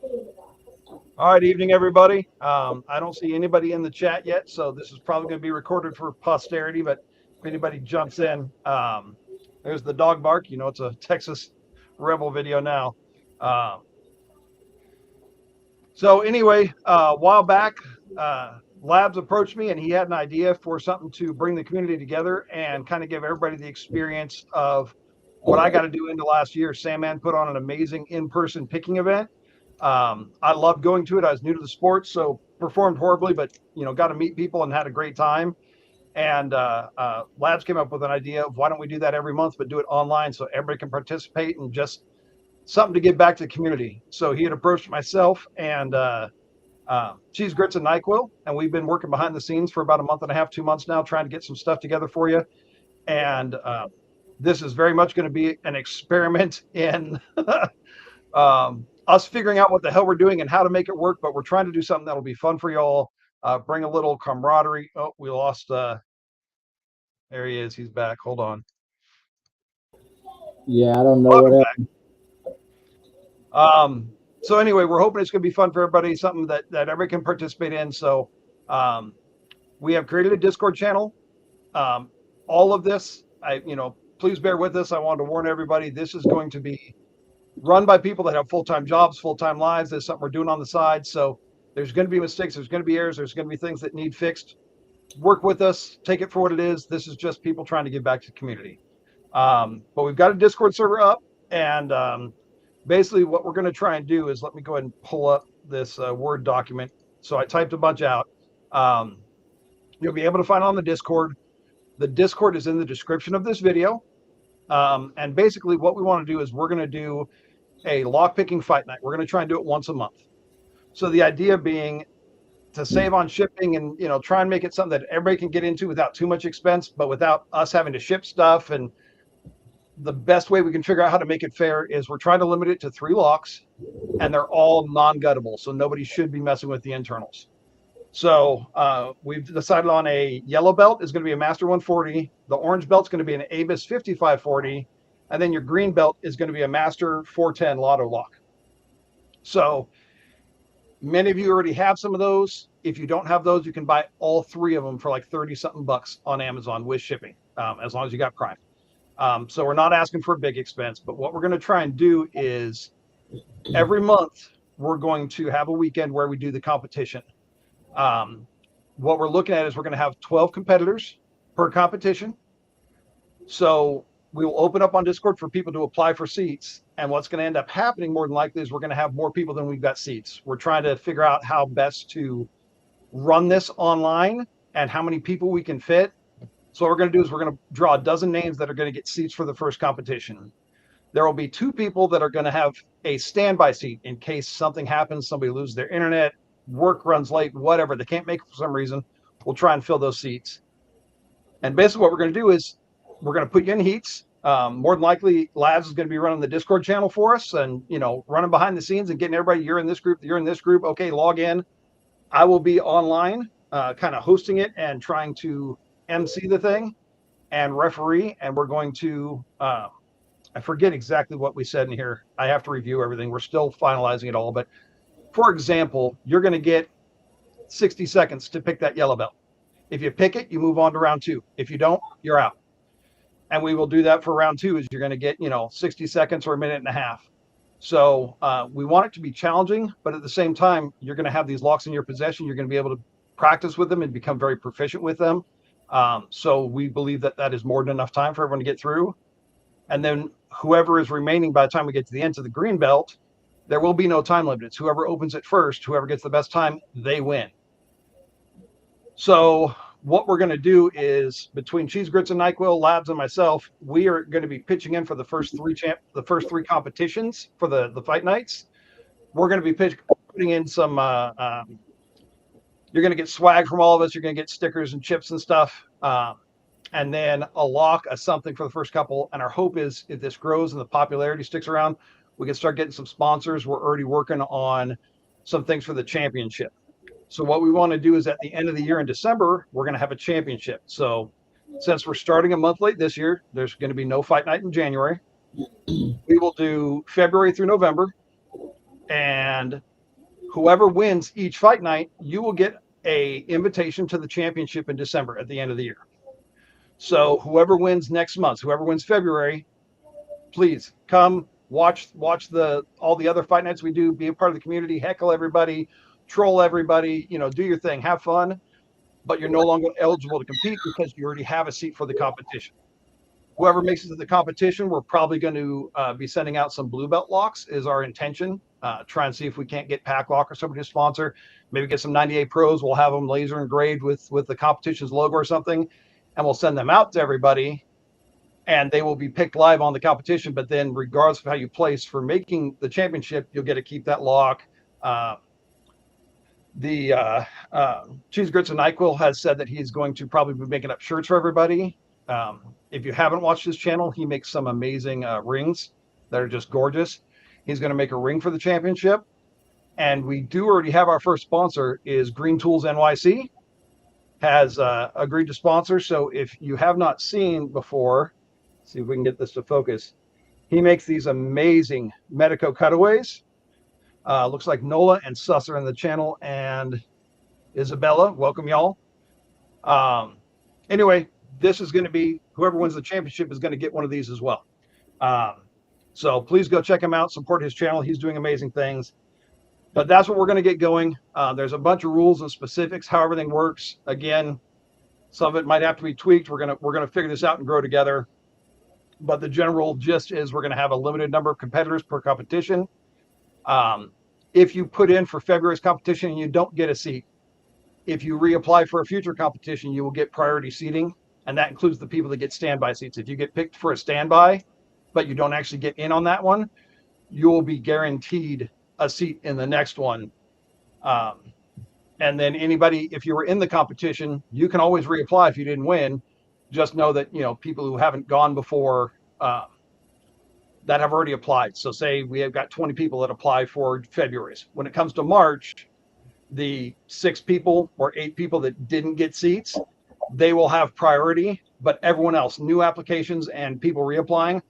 All right, evening, everybody. I don't see anybody in the chat yet, so this is probably going to be recorded for posterity. But if anybody jumps in, there's the dog bark. You know, it's a Texas Rebel video now. Um, so anyway, a while back, Labs approached me and he had an idea for something to bring the community together and kind of give everybody the experience of what I got to do into last year. Sandman put on an amazing in-person picking event. I loved going to it. I was new to the sport, so performed horribly, but got to meet people and had a great time. And Labs came up with an idea of why don't we do that every month, but do it online so everybody can participate and just something to give back to the community. So he had approached myself and Cheese Grits and NyQuil, and we've been working behind the scenes for about a month and a half, 2 months now, trying to get some stuff together for you. And this is very much going to be an experiment in us figuring out what the hell we're doing and how to make it work. But we're trying to do something that'll be fun for y'all, bring a little camaraderie. Oh, we lost. There he is. He's back. Hold on. Yeah, I don't know what Welcome happened. back. So anyway, we're hoping it's going to be fun for everybody, something that everybody can participate in. So um, we have created a Discord channel. All of this, please bear with us. I wanted to warn everybody, this is going to be run by people that have full-time jobs, full-time lives. There's something we're doing on the side. So there's going to be mistakes. There's going to be errors. There's going to be things that need fixed. Work with us. Take it for what it is. This is just people trying to give back to the community. But we've got a Discord server up. And basically what we're going to try and do is, let me go ahead and pull up this Word document. So I typed a bunch out. Um, you'll be able to find it on the Discord. The Discord is in the description of this video. And basically what we want to do is we're going to do a lockpicking fight night. We're going to try and do it once a month. So the idea being to save on shipping and try and make it something that everybody can get into without too much expense, but without us having to ship stuff. And the best way we can figure out how to make it fair is we're trying to limit it to 3 locks, and they're all non-guttable, so nobody should be messing with the internals. So we've decided on a yellow belt is going to be a Master 140. The orange belt is going to be an Abus 5540. And then your green belt is going to be a Master 410 Lotto lock. So many of you already have some of those. If you don't have those, you can buy all 3 of them for like 30 something bucks on Amazon with shipping, as long as you got Prime. So we're not asking for a big expense, but what we're going to try and do is every month we're going to have a weekend where we do the competition. What we're looking at is we're going to have 12 competitors per competition. So we will open up on Discord for people to apply for seats. And what's going to end up happening more than likely is we're going to have more people than we've got seats. We're trying to figure out how best to run this online and how many people we can fit. So what we're going to do is we're going to draw a dozen names that are going to get seats for the first competition. There will be 2 people that are going to have a standby seat in case something happens, somebody loses their internet, work runs late, whatever, they can't make it for some reason. We'll try and fill those seats. And basically what we're going to do is we're going to put you in heats. More than likely, Labs is going to be running the Discord channel for us and, running behind the scenes and getting everybody, you're in this group, you're in this group. Okay, log in. I will be online, kind of hosting it and trying to MC the thing and referee. And we're going to, I forget exactly what we said in here. I have to review everything. We're still finalizing it all. But for example, you're going to get 60 seconds to pick that yellow belt. If you pick it, you move on to round 2. If you don't, you're out. And we will do that for round 2 is you're going to get, 60 seconds or a minute and a half. So we want it to be challenging, but at the same time, you're going to have these locks in your possession. You're going to be able to practice with them and become very proficient with them. So we believe that that is more than enough time for everyone to get through. And then whoever is remaining by the time we get to the end of the green belt, there will be no time limit. It's whoever opens it first, whoever gets the best time, they win. So what we're going to do is between Cheese Grits and NyQuil, Labs, and myself, we are going to be pitching in for the first 3 competitions for the fight nights. We're going to be putting in some. You're going to get swag from all of us. You're going to get stickers and chips and stuff, and then a lock, a something for the first couple. And our hope is if this grows and the popularity sticks around, we can start getting some sponsors. We're already working on some things for the championship. So what we want to do is at the end of the year in December, we're going to have a championship. So since we're starting a month late this year, there's going to be no fight night in January. We will do February through November. And Whoever wins each fight night, you will get a invitation to the championship in December at the end of the year. So whoever wins next month, whoever wins February, please come watch the all the other fight nights we do. Be a part of the community, heckle everybody, troll everybody. Do your thing, have fun. But you're no longer eligible to compete because you already have a seat for the competition. Whoever makes it to the competition, we're probably going to be sending out some blue belt locks is our intention. Try and see if we can't get Pack Lock or somebody to sponsor. Maybe get some 98 pros. We'll have them laser engraved with the competition's logo or something, and we'll send them out to everybody. And they will be picked live on the competition. But then, regardless of how you place for making the championship, you'll get to keep that lock. The Cheese Grits and NyQuil has said that he's going to probably be making up shirts for everybody. If you haven't watched his channel, he makes some amazing rings that are just gorgeous. He's going to make a ring for the championship. And we do already have our first sponsor is Green Tools NYC has agreed to sponsor. So if you have not seen before, see if we can get this to focus. He makes these amazing Medico cutaways. Looks like Nola and Suss are in the channel, and Isabella. Welcome, y'all. Anyway, this is going to be whoever wins the championship is going to get one of these as well. So please go check him out, support his channel. He's doing amazing things. But that's what we're going to get going. There's a bunch of rules and specifics how everything works. Again, some of it might have to be tweaked. We're gonna figure this out and grow together. But the general gist is we're going to have a limited number of competitors per competition. If you put in for February's competition and you don't get a seat, if you reapply for a future competition, you will get priority seating, and that includes the people that get standby seats. If you get picked for a standby, but you don't actually get in on that one, you will be guaranteed a seat in the next one. And then anybody, if you were in the competition, you can always reapply if you didn't win. Just know that, people who haven't gone before that have already applied. So say we have got 20 people that apply for February's. When it comes to March, the 6 people or 8 people that didn't get seats, they will have priority, but everyone else, new applications and people reapplying,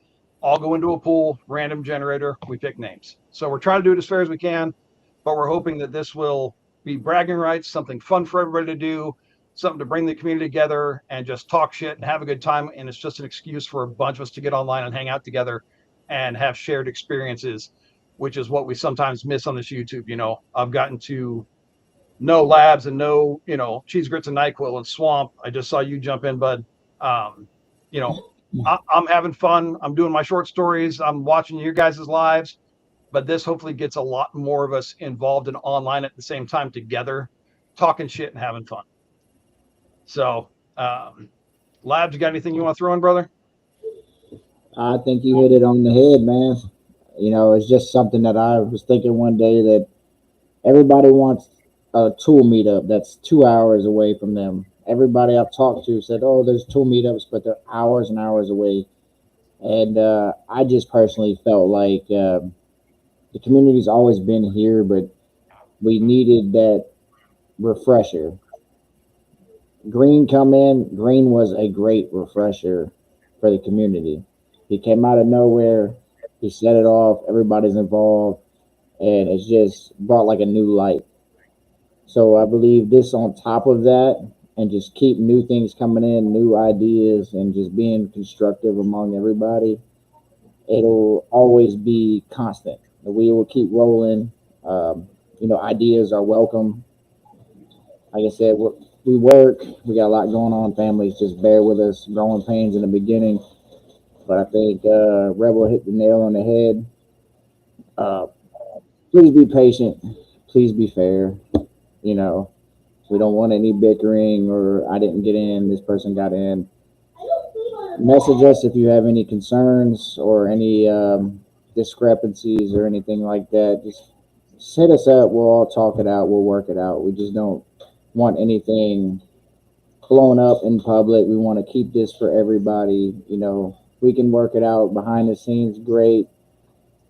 all go into a pool, random generator, we pick names. So we're trying to do it as fair as we can, but we're hoping that this will be bragging rights, something fun for everybody to do, something to bring the community together and just talk shit and have a good time. And it's just an excuse for a bunch of us to get online and hang out together and have shared experiences, which is what we sometimes miss on this YouTube. I've gotten to know Labs and know, Cheese Grits and NyQuil and Swamp. I just saw you jump in, bud. I'm having fun. I'm doing my short stories. I'm watching your guys' lives, but this hopefully gets a lot more of us involved in online at the same time together, talking shit and having fun. So, Labs, you got anything you want to throw in, brother? I think you hit it on the head, man. It's just something that I was thinking one day that everybody wants a tool meetup that's 2 hours away from them. Everybody I've talked to said, "Oh, there's tool meetups, but they're hours and hours away." And I just personally felt like the community's always been here, but we needed that refresher. Green come in. Green was a great refresher for the community. He came out of nowhere. He set it off. Everybody's involved, and it's just brought like a new light. So I believe this on top of that, and just keep new things coming in, new ideas, and just being constructive among everybody. It'll always be constant. The wheel will keep rolling. Ideas are welcome. Like I said, we work. We got a lot going on. Families, just bear with us. Growing pains in the beginning. But I think Rebel hit the nail on the head. Please be patient. Please be fair. We don't want any bickering or I didn't get in, this person got in. Message us if you have any concerns or any discrepancies or anything like that. Just hit us up. We'll all talk it out. We'll work it out. We just don't want anything blown up in public. We want to keep this for everybody. We can work it out behind the scenes, great,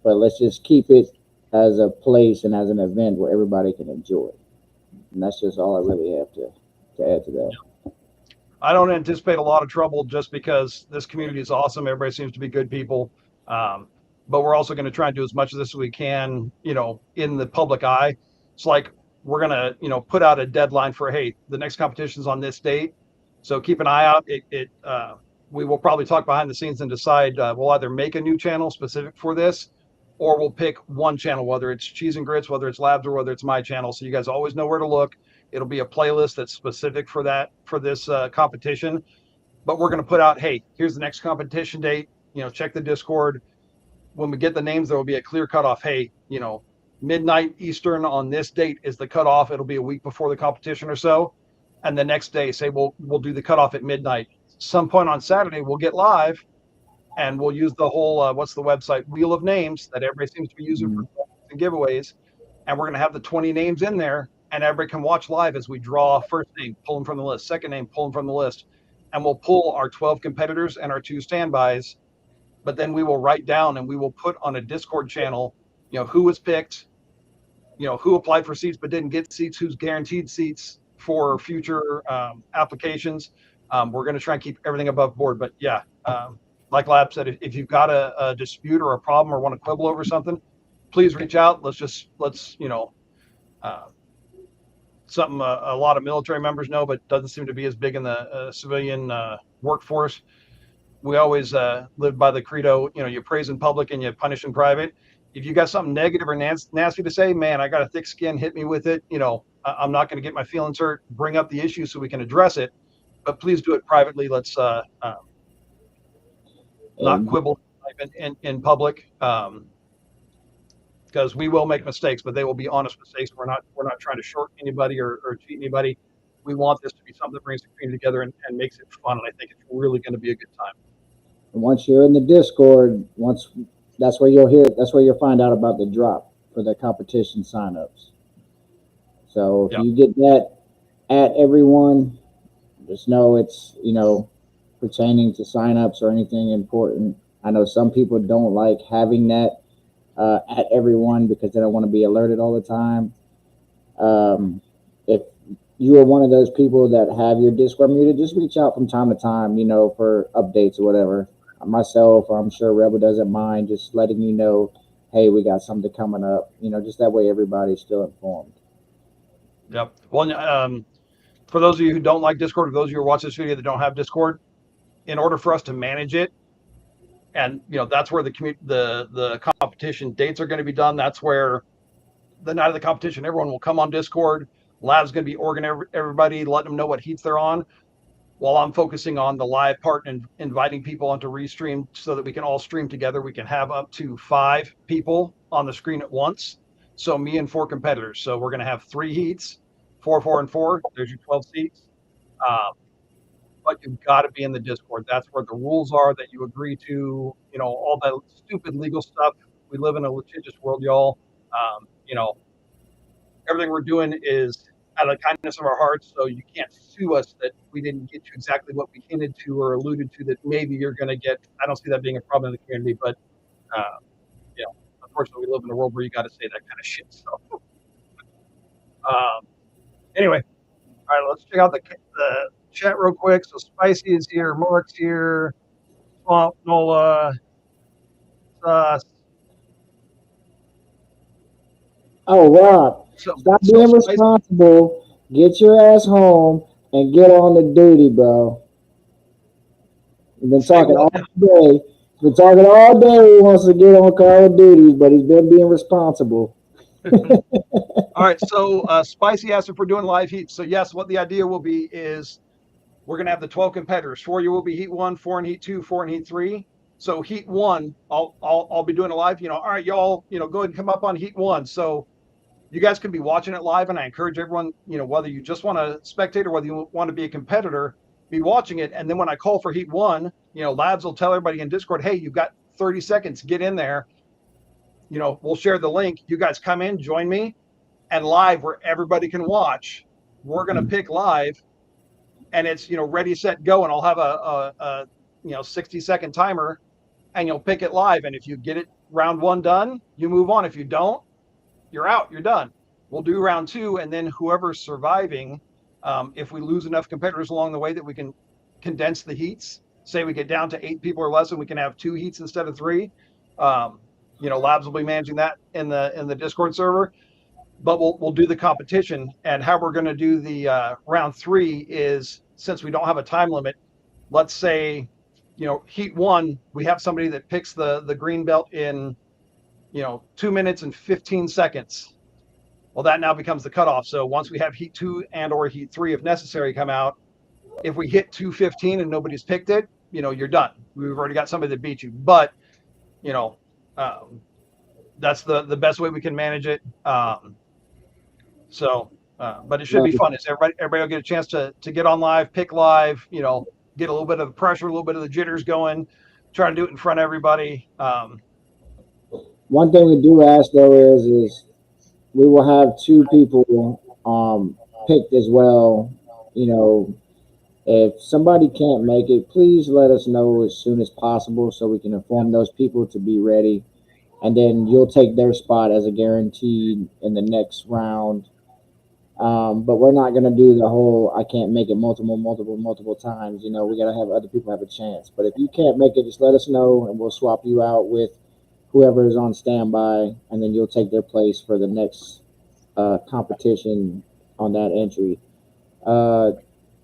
but let's just keep it as a place and as an event where everybody can enjoy it. And that's just all I really have to add to that. I don't anticipate a lot of trouble just because this community is awesome. Everybody seems to be good people. But we're also going to try and do as much of this as we can, in the public eye. it's like we're gonna, put out a deadline for, hey, the next competition's on this date, so keep an eye out. We will probably talk behind the scenes and decide, we'll either make a new channel specific for this, or we'll pick one channel, whether it's Cheese and Grits, whether it's Labs, or whether it's my channel, so you guys always know where to look. It'll be a playlist that's specific for this competition. But we're going to put out, hey, here's the next competition date. Check the Discord. When we get the names, there will be a clear cutoff. Hey, midnight Eastern on this date is the cutoff. It'll be a week before the competition or so. And the next day, say we'll do the cutoff at midnight. Some point on Saturday, we'll get live, and we'll use the whole what's the website, wheel of names that everybody seems to be using for giveaways. And we're going to have the 20 names in there, and everybody can watch live as we draw first name, pull them from the list, second name, pull them from the list. And we'll pull our 12 competitors and our 2 standbys. But then we will write down and we will put on a Discord channel, who was picked, who applied for seats but didn't get seats, who's guaranteed seats for future applications. We're going to try and keep everything above board. But yeah, like Lab said, if you've got a dispute or a problem or want to quibble over something, please reach out. Let's something a lot of military members know, but doesn't seem to be as big in the civilian workforce. We always live by the credo, you praise in public and you punish in private. If you got something negative or nasty to say, man, I got a thick skin, hit me with it. I'm not going to get my feelings hurt. Bring up the issue so we can address it, but please do it privately. Let's not quibble in public, because we will make mistakes, but they will be honest mistakes. We're not trying to short anybody or cheat anybody. We want this to be something that brings the community together and makes it fun. And I think it's really going to be a good time. Once you're in the Discord, that's where you'll find out about the drop for the competition signups. So if you get that at everyone, just know it's, pertaining to signups or anything important. I know some people don't like having that at everyone because they don't want to be alerted all the time. If you are one of those people that have your Discord muted, just reach out from time to time, for updates or whatever. Myself, I'm sure Rebel doesn't mind just letting you know, hey, we got something coming up. Just that way everybody's still informed. Yep. Well, for those of you who don't like Discord, or those of you who watch this video that don't have Discord, in order for us to manage it, and that's where the competition dates are going to be done. That's where the night of the competition, everyone will come on Discord. Lab's going to be organizing everybody, letting them know what heats they're on, while I'm focusing on the live part and inviting people onto Restream so that we can all stream together. We can have up to 5 people on the screen at once. So me and 4 competitors. So we're going to have 3 heats, 4, 4, and 4. There's your 12 seats. But you've got to be in the Discord. That's where the rules are that you agree to, all that stupid legal stuff. We live in a litigious world, y'all. Everything we're doing is out of the kindness of our hearts, so you can't sue us that we didn't get you exactly what we hinted to or alluded to that maybe you're going to get. I don't see that being a problem in the community, but unfortunately, we live in a world where you got to say that kind of shit. So, anyway, all right, let's check out the chat real quick. So Spicy is here, Mark's here, Swamp Nola, Oh, Rob, stop being responsible. Get your ass home and get on the duty, bro. We've been talking all day. He wants to get on Call of Duty, but he's been being responsible. All right, so Spicy asked if we're doing live heat. So yes, what the idea will be is we're going to have the 12 competitors. 4 you will be heat 1, 4 in heat 2, 4 in heat 3. So heat 1, I'll be doing a live. All right, y'all, go ahead and come up on heat 1. So you guys can be watching it live, and I encourage everyone, whether you just want to spectate or whether you want to be a competitor, be watching it. And then when I call for heat 1, Labs will tell everybody in Discord, hey, you've got 30 seconds, get in there. We'll share the link. You guys come in, join me, and live where everybody can watch. We're going to pick live, and it's, ready, set, go. And I'll have a 60-second timer, and you'll pick it live. And if you get it round 1 done, you move on. If you don't, you're out, you're done. We'll do round 2, and then whoever's surviving, if we lose enough competitors along the way that we can condense the heats, say we get down to 8 people or less and we can have 2 heats instead of 3. Labs will be managing that in the Discord server. but we'll do the competition. And how we're going to do the round three is, since we don't have a time limit, let's say, heat one, we have somebody that picks the green belt in 2 minutes and 15 seconds. Well, that now becomes the cutoff. So once we have heat two and or heat three, if necessary, come out, if we hit 2:15 and nobody's picked it, you're done. We've already got somebody that beat you. But you know, um, that's the best way we can manage it. But it should No, be fun. It's everybody will get a chance to get on live, pick live. Get a little bit of the pressure, a little bit of the jitters going. Try to do it in front of everybody. one thing we do ask though is we will have two people picked as well. You know, if somebody can't make it, please let us know as soon as possible so we can inform those people to be ready. And then you'll take their spot as a guaranteed in the next round. But we're not gonna do the whole I can't make it multiple times. You know, we gotta have other people have a chance. But if you can't make it, just let us know and we'll swap you out with whoever is on standby, and then you'll take their place for the next competition on that entry. Uh,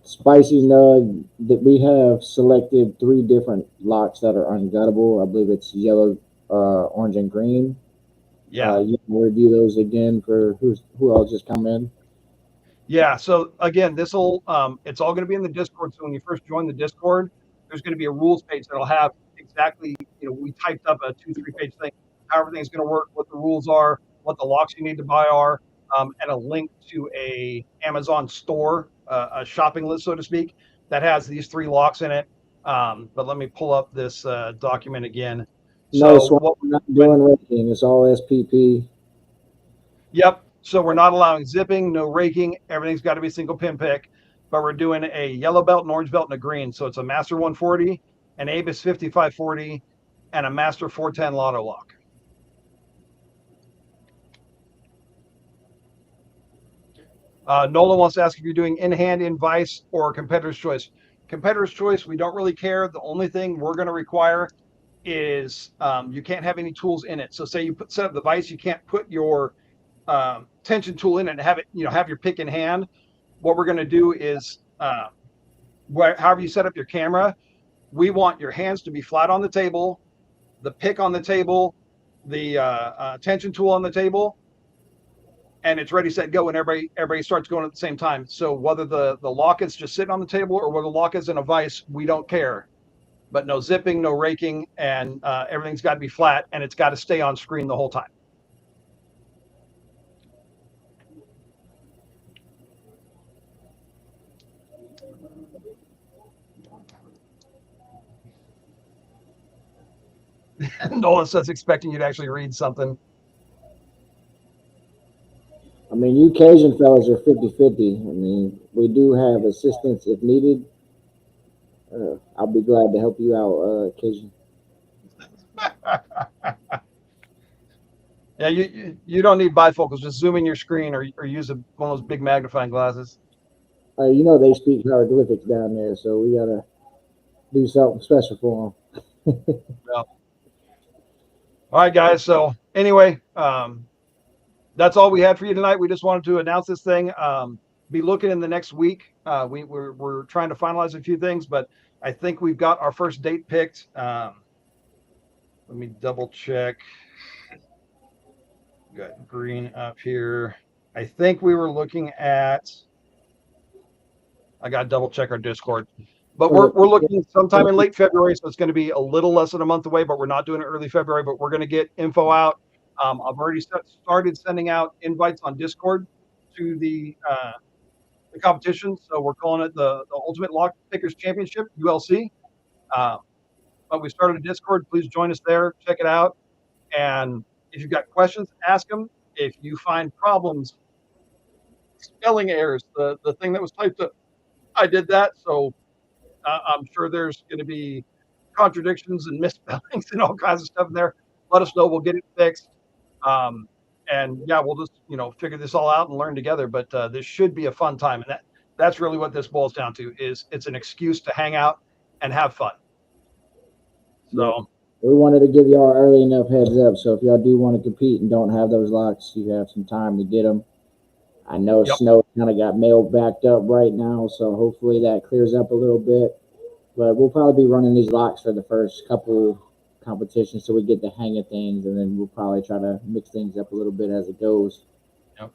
Spicy Nug, that we have selected three different locks that are unguttable. I believe it's yellow, orange, and green. Yeah. You can review those again for who else just come in. Yeah. So again, it's all going to be in the Discord. So when you first join the Discord, there's going to be a rules page that'll have exactly, we typed up a 2, 3 page thing, how everything's going to work, what the rules are, what the locks you need to buy are, and a link to a Amazon store, a shopping list, so to speak, that has these three locks in it. But let me pull up this document again. No, So Swan, what we're not when doing rating. It's all SPP. Yep. So we're not allowing zipping, no raking. Everything's got to be single pin pick. But we're doing a yellow belt, an orange belt, and a green. So it's a Master 140, an Abus 5540, and a Master 410 Lotto lock. Nolan wants to ask if you're doing in hand, in vice, or competitor's choice. Competitor's choice, we don't really care. The only thing we're going to require is you can't have any tools in it. So say you set up the vice, you can't put your tension tool in it and have it, have your pick in hand. What we're going to do is however you set up your camera, we want your hands to be flat on the table, the pick on the table, the tension tool on the table, and it's ready, set, go, and everybody starts going at the same time. So whether the lock is just sitting on the table or whether the lock is in a vise, we don't care. But no zipping, no raking, and everything's got to be flat, and it's got to stay on screen the whole time. Nolan says expecting you to actually read something. I mean, you Cajun fellas are 50-50. I mean, we do have assistance if needed. I'll be glad to help you out, Cajun. Yeah, you don't need bifocals. Just zoom in your screen or use one of those big magnifying glasses. You know they speak hieroglyphics down there, so we gotta do something special for them. Yeah. All right, guys. So anyway, that's all we had for you tonight. We just wanted to announce this thing. Be looking in the next week. We're trying to finalize a few things, but I think we've got our first date picked. Let me double check. Got green up here. I think we were looking at. I got to double check our Discord, but we're looking sometime in late February, so it's going to be a little less than a month away. But we're not doing it early February. But we're going to get info out. I've already started sending out invites on Discord to the competition. So we're calling it the Ultimate Lock Pickers Championship (ULC). Uh, but we started a Discord. Please join us there. Check it out. And if you've got questions, ask them. If you find problems, spelling errors, the thing that was typed up, I did that. So I'm sure there's going to be contradictions and misspellings and all kinds of stuff in there. Let us know. We'll get it fixed. Um, and yeah, we'll just figure this all out and learn together. But this should be a fun time, and that's really what this boils down to. Is it's an excuse to hang out and have fun. Yeah. So We wanted to give y'all early enough heads up, so if y'all do want to compete and don't have those locks, you have some time to get them. I know Yep. snow kind of got mail backed up right now, so hopefully that clears up a little bit. But we'll probably be running these locks for the first couple competitions so we get the hang of things, and then we'll probably try to mix things up a little bit as it goes. Yep.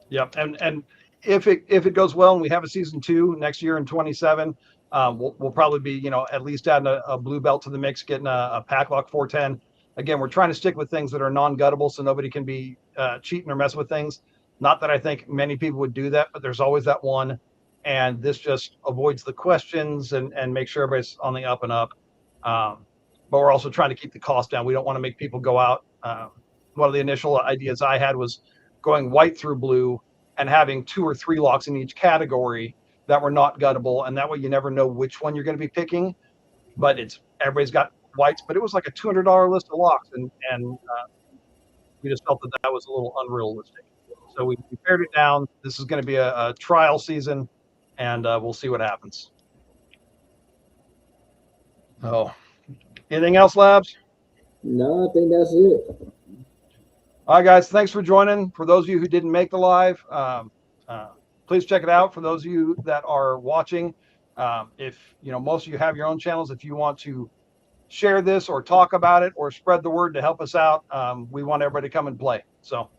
Yep. And if it goes well and we have a season 2 next year in 27, we'll probably be, at least adding a blue belt to the mix, getting a pack lock 410. Again, we're trying to stick with things that are non-guttable so nobody can be cheating or messing with things. Not that I think many people would do that, but there's always that one. And this just avoids the questions and make sure everybody's on the up and up. Um, but we're also trying to keep the cost down. We don't want to make people go out. One of the initial ideas I had was going white through blue and having 2 or 3 locks in each category that were not guttable. And that way you never know which one you're going to be picking. But everybody's got whites, but it was like a $200 list of locks. And we just felt that was a little unrealistic. So we pared it down. This is going to be a trial season, and we'll see what happens. Oh, anything else, Labs? No, I think that's it. All right, guys. Thanks for joining. For those of you who didn't make the live, uh, please check it out. For those of you that are watching, if most of you have your own channels, if you want to share this or talk about it or spread the word to help us out, we want everybody to come and play. So